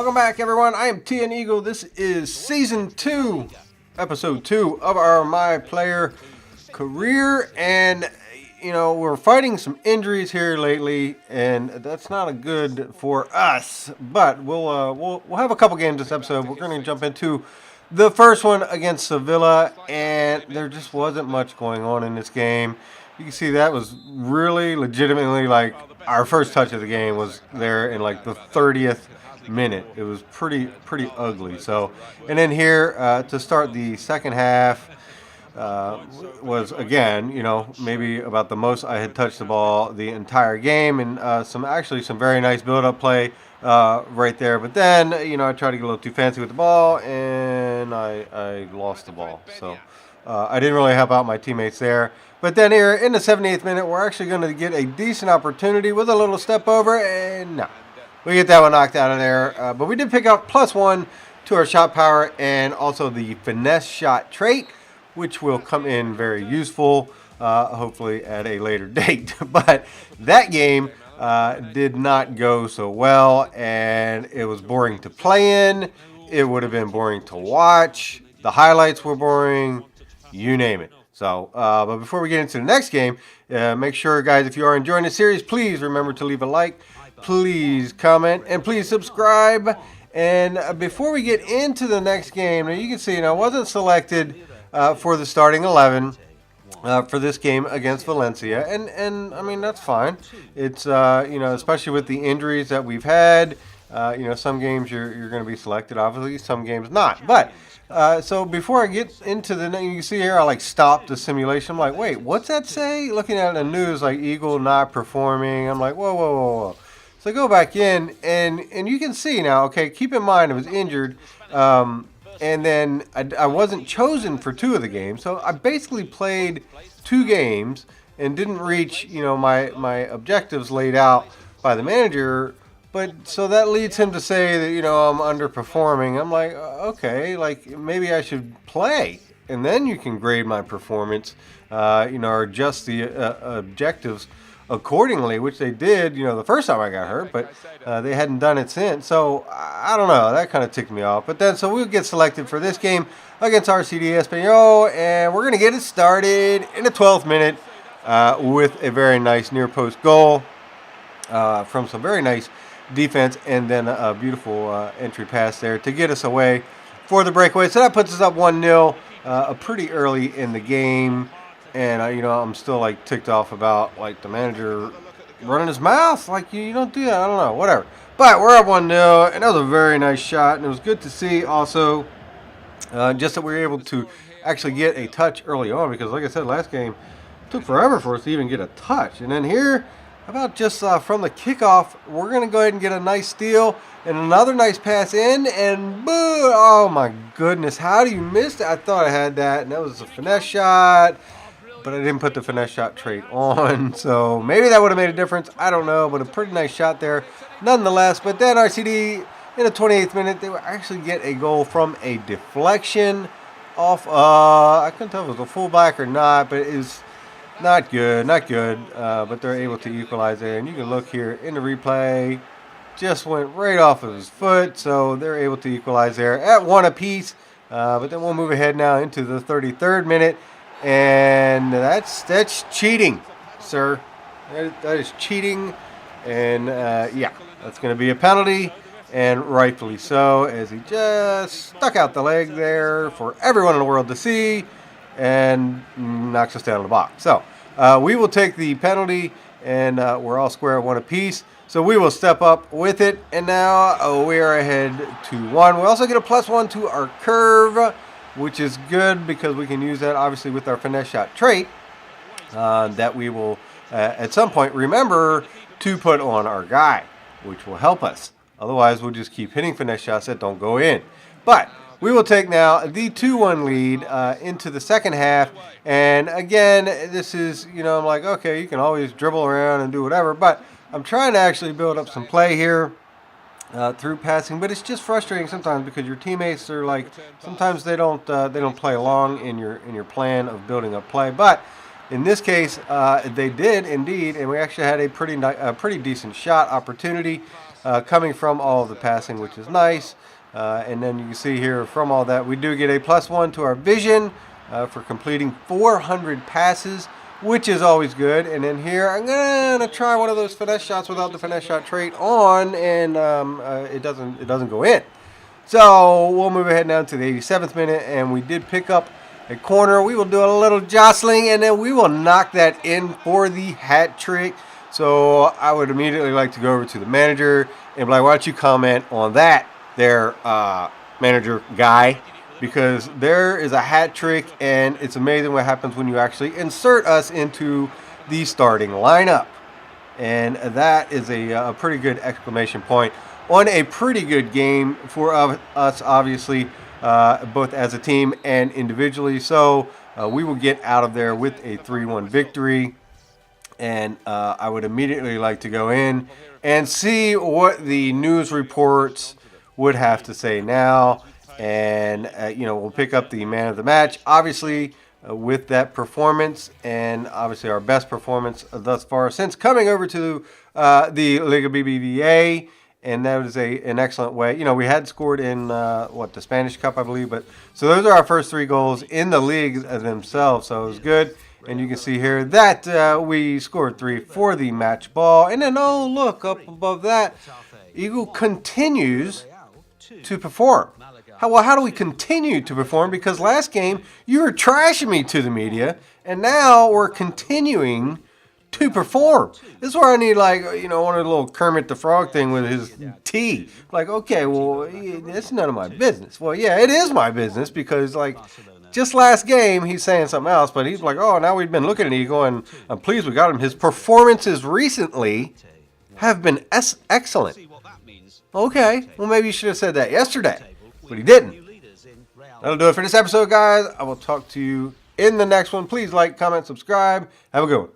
Welcome back, everyone. I am TN Eagle. This is Season 2, Episode 2 of our My Player career. And, you know, we're fighting some injuries here lately, and that's not a good for us. But we'll have a couple games this episode. We're going to jump into the first one against Sevilla, and there just wasn't much going on in this game. You can see that was really legitimately like our first touch of the game was there in like the 30th minute. It was pretty ugly. So, and then here to start the second half was again, you know, maybe about the most I had touched the ball the entire game, and some very nice build-up play right there. But then, you know, I tried to get a little too fancy with the ball, and I lost the ball. So I didn't really help out my teammates there. But then here in the 78th minute, we're actually going to get a decent opportunity with a little step over, and no, we get that one knocked out of there. But we did pick up +1 to our shot power and also the finesse shot trait, which will come in very useful, hopefully at a later date. But that game did not go so well, and it was boring to play in. It would have been boring to watch. The highlights were boring. You name it. So, but before we get into the next game, make sure, guys, if you are enjoying the series, please remember to leave a like, please comment, and please subscribe. And before we get into the next game, now you can see, you know, I wasn't selected for the starting 11 for this game against Valencia, and I mean, that's fine. It's you know, especially with the injuries that we've had, you know, some games you're going to be selected, obviously, some games not. But so before I get into the, you can see here, I like stopped the simulation. I'm like, wait, what's that say? Looking at the news, like Eagle not performing. I'm like, whoa. So I go back in, and you can see now. Okay, keep in mind I was injured, and then I wasn't chosen for 2 of the games. So I basically played 2 games and didn't reach, you know, my objectives laid out by the manager. But so that leads him to say that, you know, I'm underperforming. I'm like, okay, like maybe I should play, and then you can grade my performance, you know, or adjust the objectives accordingly, which they did, you know, the first time I got hurt, but they hadn't done it since. So I don't know, that kind of ticked me off. But then, so we'll get selected for this game against RCD Espanyol, and we're going to get it started in the 12th minute with a very nice near post goal from some very nice defense, and then a beautiful entry pass there to get us away for the breakaway. So that puts us up 1-0 pretty early in the game, and you know, I'm still like ticked off about like the manager running his mouth. Like, you don't do that. I don't know, whatever. But we're up 1-0, and that was a very nice shot, and it was good to see also just that we were able to actually get a touch early on, because like I said, last game it took forever for us to even get a touch. And then here, about just from the kickoff, we're going to go ahead and get a nice steal and another nice pass in, and boom! Oh my goodness, how do you miss that? I thought I had that, and that was a finesse shot, but I didn't put the finesse shot trait on, so maybe that would have made a difference. I don't know, but a pretty nice shot there nonetheless. But then RCD, in the 28th minute, they would actually get a goal from a deflection off, I couldn't tell if it was a fullback or not, but it was not good, but they're able to equalize there. And you can look here in the replay, just went right off of his foot, so they're able to equalize there at 1 apiece. But then we'll move ahead now into the 33rd minute, and that's cheating, sir. That is cheating, and yeah, that's going to be a penalty, and rightfully so, as he just stuck out the leg there for everyone in the world to see, and knocks us down in the box. So we will take the penalty, and we're all square at 1 apiece. So we will step up with it, and now we are ahead 2-1. We also get a +1 to our curve, which is good because we can use that obviously with our finesse shot trait that we will at some point remember to put on our guy, which will help us. Otherwise, we'll just keep hitting finesse shots that don't go in. But we will take now the 2-1 lead into the second half. And again, this is, you know, I'm like, okay, you can always dribble around and do whatever, but I'm trying to actually build up some play here through passing. But it's just frustrating sometimes because your teammates are like, sometimes they don't play along in your plan of building up play. But in this case, they did indeed, and we actually had a pretty decent shot opportunity. coming from all of the passing, which is nice. And then you can see here from all that, we do get a +1 to our vision for completing 400 passes, which is always good. And then here, I'm going to try one of those finesse shots without the finesse shot trait on, and it doesn't go in. So we'll move ahead now to the 87th minute, and we did pick up a corner. We will do a little jostling, and then we will knock that in for the hat trick. So I would immediately like to go over to the manager and be like, why don't you comment on that there, manager guy? Because there is a hat trick, and it's amazing what happens when you actually insert us into the starting lineup. And that is a pretty good exclamation point on a pretty good game for us, obviously, both as a team and individually. So we will get out of there with a 3-1 victory. And I would immediately like to go in and see what the news reports would have to say now. And, we'll pick up the man of the match, obviously, with that performance. And obviously our best performance thus far since coming over to the Liga BBVA. And that was an excellent way. We had scored in, the Spanish Cup, I believe. But so those are our first 3 goals in the league themselves. So it was good. And you can see here that we scored 3 for the match ball. And then, oh, look, up above that, Eagle continues to perform. How do we continue to perform? Because last game, you were trashing me to the media, and now we're continuing to perform. This is where I need, one of the little Kermit the Frog thing with his tea. Like, okay, well, it's none of my business. Well, yeah, it is my business because, just last game, he's saying something else, but he's like, oh, now we've been looking at Eagle, and I'm pleased we got him. His performances recently have been excellent. Okay, well, maybe you should have said that yesterday, but he didn't. That'll do it for this episode, guys. I will talk to you in the next one. Please like, comment, subscribe. Have a good one.